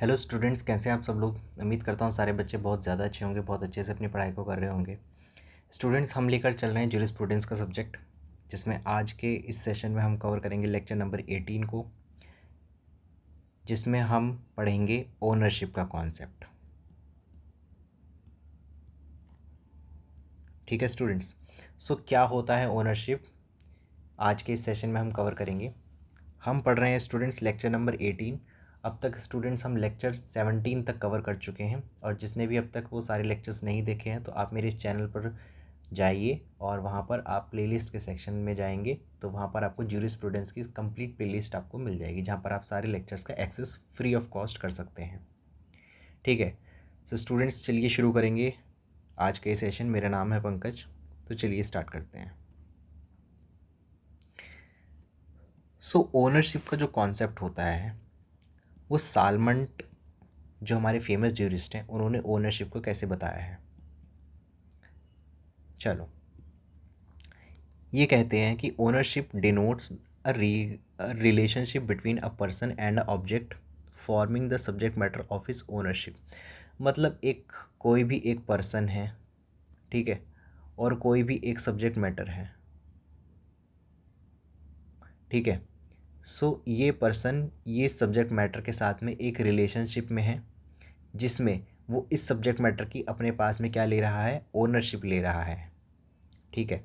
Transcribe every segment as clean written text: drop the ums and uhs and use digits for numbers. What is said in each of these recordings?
Hello students, कैसे हैं आप सब लोग। उम्मीद करता हूँ सारे बच्चे बहुत ज़्यादा अच्छे होंगे, बहुत अच्छे से अपनी पढ़ाई को कर रहे होंगे। स्टूडेंट्स, हम लेकर चल रहे हैं ज्यूरिस्प्रूडेंस का सब्जेक्ट, जिसमें आज के इस सेशन में हम कवर करेंगे लेक्चर नंबर 18 को, जिसमें हम पढ़ेंगे ओनरशिप का कॉन्सेप्ट। ठीक है स्टूडेंट्स। सो क्या होता है ओनरशिप, आज के इस सेशन में हम कवर करेंगे। हम पढ़ रहे हैं स्टूडेंट्स लेक्चर नंबर 18। अब तक स्टूडेंट्स हम लेक्चर 17 तक कवर कर चुके हैं, और जिसने भी अब तक वो सारे लेक्चर्स नहीं देखे हैं तो आप मेरे इस चैनल पर जाइए और वहाँ पर आप प्लेलिस्ट के सेक्शन में जाएंगे तो वहाँ पर आपको ज्यूरिस्प्रूडेंस की कंप्लीट प्लेलिस्ट आपको मिल जाएगी, जहाँ पर आप सारे लेक्चर्स का एक्सेस फ्री ऑफ कॉस्ट कर सकते हैं। ठीक है। सो स्टूडेंट्स, चलिए शुरू करेंगे आज के सेशन। मेरा नाम है पंकज, तो चलिए स्टार्ट करते हैं। सो ओनरशिप का जो कॉन्सेप्ट होता है वो सालमंट, जो हमारे फेमस ज्यूरिस्ट हैं, उन्होंने ओनरशिप को कैसे बताया है। चलो, ये कहते हैं कि ownership denotes a relationship between a person and a object forming the subject matter of his ownership. मतलब कोई भी एक पर्सन है, ठीक है, और कोई भी एक सब्जेक्ट मैटर है, ठीक है। सो ये पर्सन ये सब्जेक्ट मैटर के साथ में एक रिलेशनशिप में है, जिसमें वो इस सब्जेक्ट मैटर की अपने पास में क्या ले रहा है, ओनरशिप ले रहा है। ठीक है।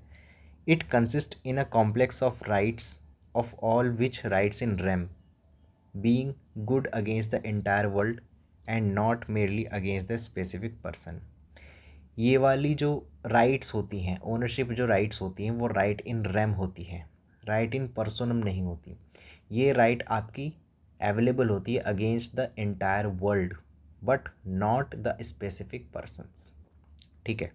It consist in a complex of rights of all which rights in rem being good against the entire world and not merely against the specific person. ये वाली जो राइट्स होती हैं, ओनरशिप जो राइट्स होती हैं, वो राइट इन रेम होती हैं, राइट इन पर्सोनम नहीं होती। ये राइट आपकी अवेलेबल होती है against the entire world but not the specific persons. ठीक है।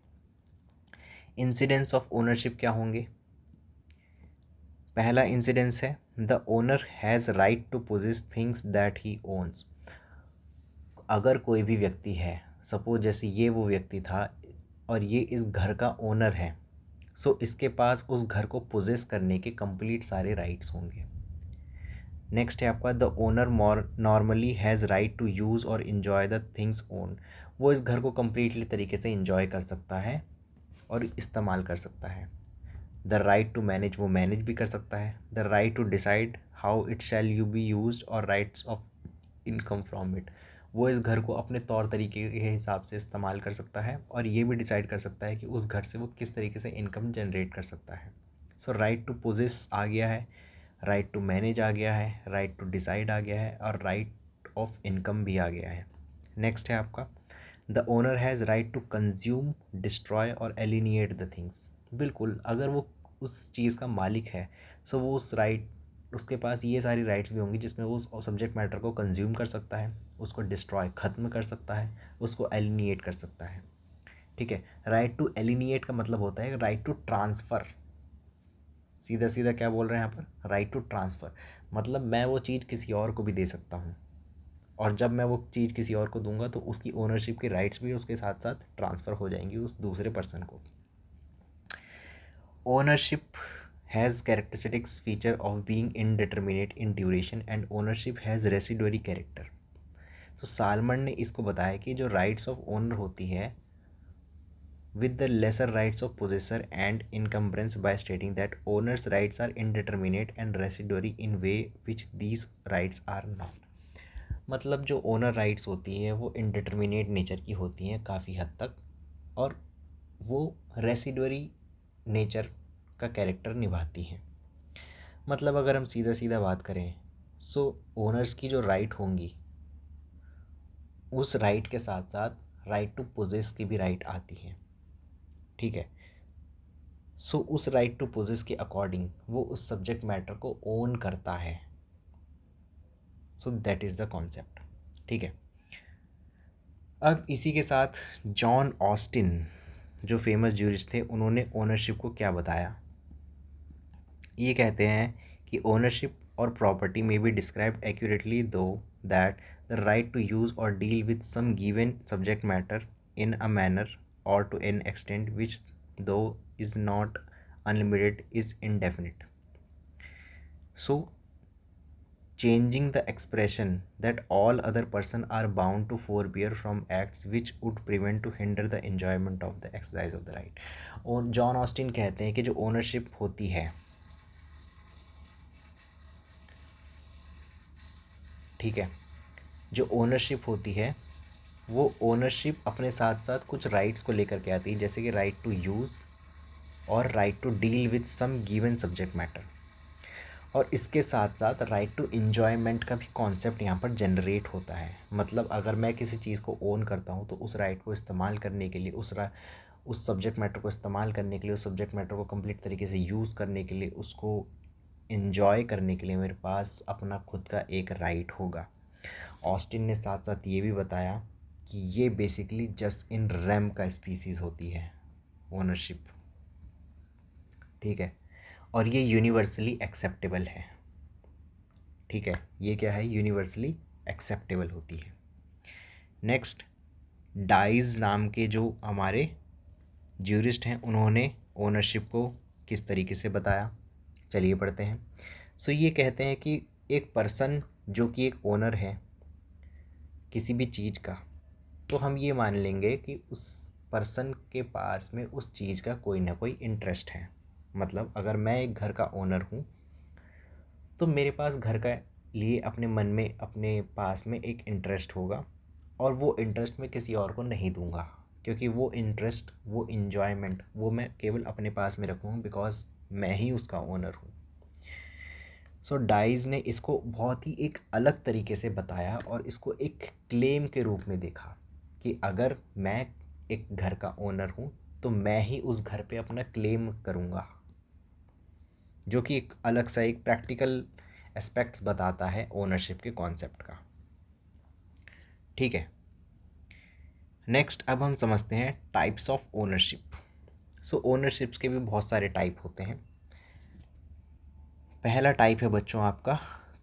इंसिडेंस ऑफ ओनरशिप क्या होंगे। पहला इंसिडेंस है the owner has right to possess things that he owns. अगर कोई भी व्यक्ति है, सपोज जैसे ये वो व्यक्ति था और ये इस घर का ओनर है, सो इसके पास उस घर को पोजेस करने के कंप्लीट सारे राइट्स होंगे। नेक्स्ट है आपका the owner normally has right to use और इन्जॉय द थिंग्स ओन। वो इस घर को कम्प्लीटली तरीके से इन्जॉय कर सकता है और इस्तेमाल कर सकता है। द राइट टू मैनेज, वो मैनेज भी कर सकता है। The right to decide how it shall you be use और rights of income from it. वो इस घर को अपने तौर तरीके के हिसाब से इस्तेमाल कर सकता है और ये भी डिसाइड कर सकता है कि उस घर से वो किस तरीके से इनकम जनरेट कर सकता है। सो राइट टू पोजेस आ गया है, राइट टू मैनेज आ गया है, राइट टू डिसाइड आ गया है, और राइट ऑफ इनकम भी आ गया है। नेक्स्ट है आपका the owner has right to consume, destroy और एलिनिएट द थिंग्स। बिल्कुल, अगर वो उस चीज़ का मालिक है, सो वो उसके पास ये सारी राइट्स भी होंगी, जिसमें वो उस सब्जेक्ट मैटर को कंज्यूम कर सकता है, उसको डिस्ट्रॉय ख़त्म कर सकता है, उसको एलिनिएट कर सकता है। ठीक है। राइट टू एलिनिएट का मतलब होता है राइट टू ट्रांसफ़र। सीधा सीधा क्या बोल रहे हैं यहाँ पर, राइट टू ट्रांसफ़र। मतलब मैं वो चीज़ किसी और को भी दे सकता हूँ, और जब मैं वो चीज़ किसी और को दूंगा तो उसकी ओनरशिप की राइट्स भी उसके साथ साथ ट्रांसफ़र हो जाएंगी उस दूसरे पर्सन को। Ownership has characteristics feature of being indeterminate in duration and ownership has residuary character. तो सालमन ने इसको बताया कि जो राइट्स ऑफ ओनर होती है with the lesser rights of possessor and encumbrance by stating that owner's rights are indeterminate and residuary in way which these rights are not। मतलब जो ओनर राइट्स होती हैं वो इनडिटर्मिनेट नेचर की होती हैं काफ़ी हद तक, और वो रेसिडुअरी नेचर का कैरेक्टर निभाती हैं। मतलब अगर हम सीधा सीधा बात करें, सो ओनर्स की जो राइट होंगी, उस राइट के साथ साथ राइट टू पोजेस की भी राइट आती हैं। ठीक है। सो उस राइट टू पोजेस के अकॉर्डिंग वो उस सब्जेक्ट मैटर को ओन करता है। So that is the concept. ठीक है। अब इसी के साथ जॉन ऑस्टिन, जो फेमस ज्यूरिस्ट थे, उन्होंने ओनरशिप को क्या बताया। ये कहते हैं कि ओनरशिप और प्रॉपर्टी में be described accurately though that the right to use और deal with some given subject matter in a manner और to an extent which though is not unlimited is indefinite. So changing the expression that all other person are bound to forbear from acts which would prevent to hinder the enjoyment of the exercise of the right। और John Austin कहते हैं कि जो ownership होती है, ठीक है, जो ओनरशिप होती है वो ओनरशिप अपने साथ साथ कुछ राइट्स को लेकर के आती है, जैसे कि राइट टू यूज़ और right to deal with some given subject matter. और इसके साथ साथ राइट टू इन्जॉयमेंट का भी कॉन्सेप्ट यहाँ पर जनरेट होता है। मतलब अगर मैं किसी चीज़ को ओन करता हूँ तो उस राइट को इस्तेमाल करने के लिए, उस सब्जेक्ट मैटर को इस्तेमाल करने के लिए, उस सब्जेक्ट मैटर को कंप्लीट तरीके से यूज़ करने के लिए, उसको इन्जॉय करने के लिए मेरे पास अपना खुद का एक राइट होगा। ऑस्टिन ने साथ साथ ये भी बताया कि ये बेसिकली जस्ट इन रैम का स्पीसीज़ होती है ओनरशिप, ठीक है, और ये यूनिवर्सली एक्सेप्टेबल है, ठीक है, ये क्या है, यूनिवर्सली एक्सेप्टेबल होती है। नेक्स्ट, डाइज नाम के जो हमारे ज्यूरिस्ट हैं उन्होंने ओनरशिप को किस तरीके से बताया, चलिए पढ़ते हैं। सो ये कहते हैं कि एक पर्सन जो कि एक ओनर है किसी भी चीज़ का, तो हम ये मान लेंगे कि उस पर्सन के पास में उस चीज़ का कोई ना कोई इंटरेस्ट है। मतलब अगर मैं एक घर का ओनर हूँ तो मेरे पास घर का लिए अपने मन में, अपने पास में एक इंटरेस्ट होगा, और वो इंटरेस्ट मैं किसी और को नहीं दूंगा, क्योंकि वो इंटरेस्ट, वो इन्जॉयमेंट, वो मैं केवल अपने पास में रखूँगा, बिकॉज मैं ही उसका ओनर हूँ। सो डाइज ने इसको बहुत ही एक अलग तरीके से बताया और इसको एक क्लेम के रूप में देखा कि अगर मैं एक घर का ओनर हूँ तो मैं ही उस घर पे अपना क्लेम करूँगा, जो कि एक अलग सा एक प्रैक्टिकल एस्पेक्ट्स बताता है ओनरशिप के कॉन्सेप्ट का, ठीक है। नेक्स्ट, अब हम समझते हैं टाइप्स ऑफ ओनरशिप। सो ओनरशिप्स के भी बहुत सारे टाइप होते हैं। पहला टाइप है बच्चों आपका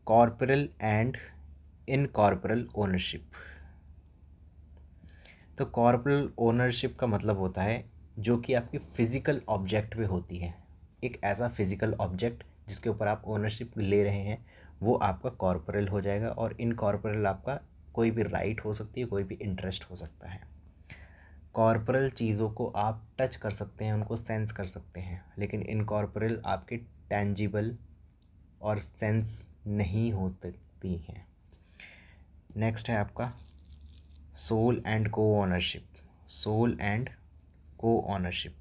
कॉर्पोरल एंड इनकॉर्पोरल ओनरशिप। तो कॉर्पोरल ओनरशिप का मतलब होता है जो कि आपकी फ़िज़िकल ऑब्जेक्ट पे होती है। एक ऐसा फ़िज़िकल ऑब्जेक्ट जिसके ऊपर आप ओनरशिप ले रहे हैं वो आपका कॉर्पोरल हो जाएगा, और इनकॉर्पोरल आपका कोई भी राइट हो सकती है, कोई भी इंटरेस्ट हो सकता है। कॉर्पोरल चीज़ों को आप टच कर सकते हैं, उनको सेंस कर सकते हैं, लेकिन इनकॉर्पोरल आपके टेंजिबल और सेंस नहीं हो सकती हैं। नेक्स्ट है आपका सोल एंड को ओनरशिप। सोल एंड को ओनरशिप,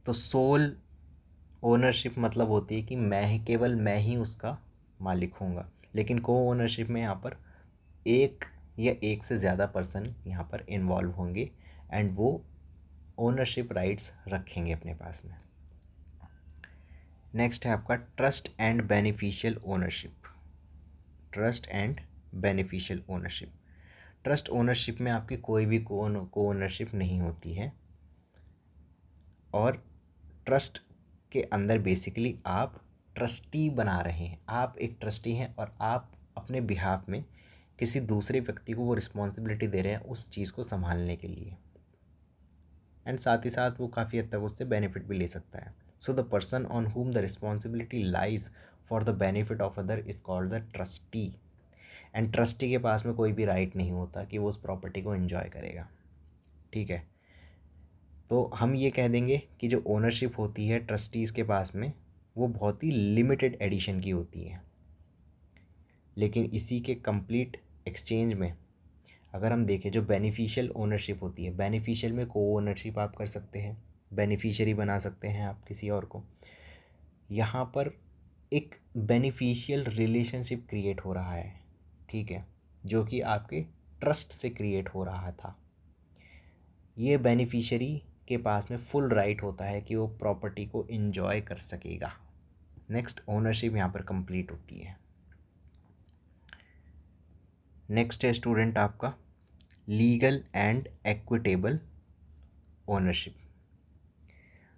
तो सोल ओनरशिप मतलब होती है कि मैं ही, केवल मैं ही उसका मालिक हूँगा, लेकिन को ओनरशिप में यहाँ पर एक या एक से ज़्यादा पर्सन यहाँ पर इन्वॉल्व होंगे एंड वो ओनरशिप राइट्स रखेंगे अपने पास में। नेक्स्ट है आपका trust and beneficial ownership. Trust and beneficial ownership, trust ownership में आपकी कोई भी को ओनरशिप नहीं होती है, और ट्रस्ट के अंदर बेसिकली आप ट्रस्टी बना रहे हैं, आप एक ट्रस्टी हैं और आप अपने बिहाफ में किसी दूसरे व्यक्ति को वो रिस्पॉन्सिबिलिटी दे रहे हैं उस चीज़ को संभालने के लिए, एंड साथ ही साथ वो काफ़ी हद तक उससे बेनिफिट भी ले सकता है। So the person on whom the responsibility lies for the benefit of other is called the trustee, and trustee के पास में कोई भी राइट नहीं होता कि वो उस प्रॉपर्टी को एंजॉय करेगा, ठीक है। तो हम ये कह देंगे कि जो ओनरशिप होती है ट्रस्टीज़ के पास में वो बहुत ही लिमिटेड एडिशन की होती है, लेकिन इसी के कंप्लीट एक्सचेंज में अगर हम देखें जो बेनिफिशियल ओनरशिप होती है, बेनिफिशियल में को ओनरशिप आप कर सकते हैं, बेनिफिशियरी बना सकते हैं आप किसी और को। यहाँ पर एक बेनिफिशियल रिलेशनशिप क्रिएट हो रहा है, ठीक है, जो कि आपके ट्रस्ट से क्रिएट हो रहा था। ये बेनिफिशियरी के पास में फुल राइट होता है कि वो प्रॉपर्टी को एंजॉय कर सकेगा। नेक्स्ट, ओनरशिप यहाँ पर कंप्लीट होती है। नेक्स्ट है स्टूडेंट आपका legal and equitable ownership.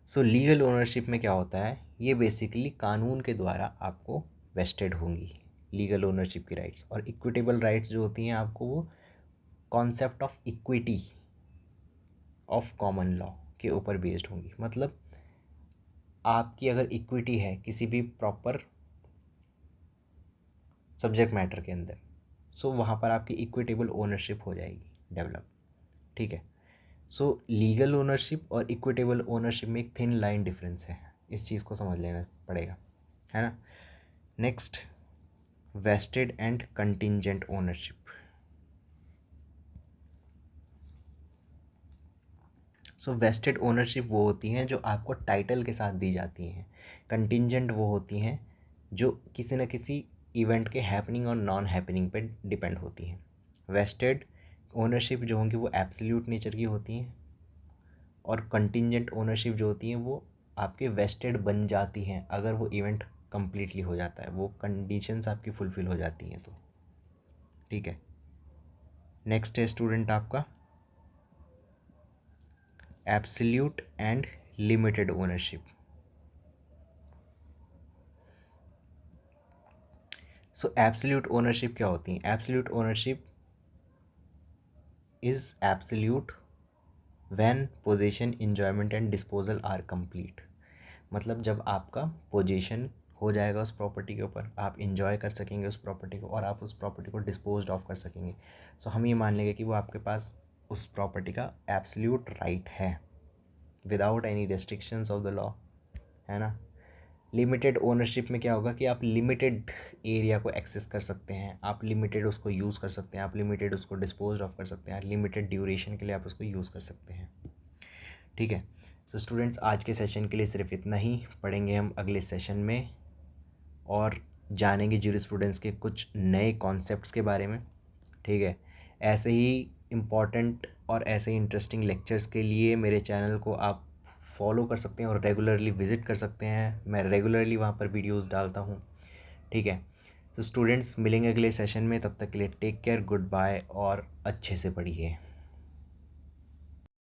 So legal ownership में क्या होता है, ये बेसिकली कानून के द्वारा आपको वेस्टेड होंगी लीगल ओनरशिप की राइट्स, और इक्विटेबल राइट्स जो होती हैं आपको वो concept of equity of common law के ऊपर बेस्ड होंगी। मतलब आपकी अगर इक्विटी है किसी भी प्रॉपर सब्जेक्ट मैटर के अंदर। सो वहाँ पर आपकी इक्विटेबल ओनरशिप हो जाएगी डेवलप। ठीक है। सो लीगल ओनरशिप और इक्विटेबल ओनरशिप में एक थिन लाइन डिफरेंस है, इस चीज़ को समझ लेना पड़ेगा, है ना। Next, vested and contingent ownership. So vested ownership वो होती हैं जो आपको टाइटल के साथ दी जाती हैं। कंटिंजेंट वो होती हैं जो किसी न किसी इवेंट के हैपनिंग और नॉन हैपनिंग पे डिपेंड होती हैं। वेस्टेड ओनरशिप जो होंगी वो एब्सोल्यूट नेचर की होती हैं, और कंटिंजेंट ओनरशिप जो होती हैं वो आपके वेस्टेड बन जाती हैं अगर वो इवेंट कम्प्लीटली हो जाता है, वो कंडीशंस आपकी फुलफ़िल हो जाती हैं तो। ठीक है। नेक्स्ट है स्टूडेंट आपका absolute and limited ownership. So absolute ownership क्या होती है? Absolute ownership is absolute when possession, enjoyment and disposal are complete. मतलब जब आपका पोजीशन हो जाएगा उस प्रॉपर्टी के ऊपर, आप इंजॉय कर सकेंगे उस प्रॉपर्टी को और आप उस प्रॉपर्टी को डिस्पोज ऑफ कर सकेंगे। सो हम ये मान लेंगे कि वो आपके पास उस प्रॉपर्टी का एब्सोल्यूट राइट है without any restrictions of the law, है ना। लिमिटेड ओनरशिप में क्या होगा कि आप लिमिटेड एरिया को एक्सेस कर सकते हैं, आप लिमिटेड उसको यूज़ कर सकते हैं, आप लिमिटेड उसको डिस्पोज ऑफ कर सकते हैं, लिमिटेड ड्यूरेशन के लिए आप उसको यूज़ कर सकते हैं। ठीक है। तो स्टूडेंट्स आज के सेशन के लिए सिर्फ इतना ही, पढ़ेंगे हम अगले सेशन में और जानेंगे ज्यूरिस्प्रूडेंस के कुछ नए कॉन्सेप्ट्स के बारे में। ठीक है। ऐसे ही इम्पॉर्टेंट और ऐसे ही इंटरेस्टिंग लेक्चर्स के लिए मेरे चैनल को आप फॉलो कर सकते हैं और रेगुलरली विज़िट कर सकते हैं। मैं रेगुलरली वहाँ पर वीडियोस डालता हूँ। ठीक है। तो स्टूडेंट्स मिलेंगे अगले सेशन में, तब तक के लिए टेक केयर, गुड बाय और अच्छे से पढ़िए।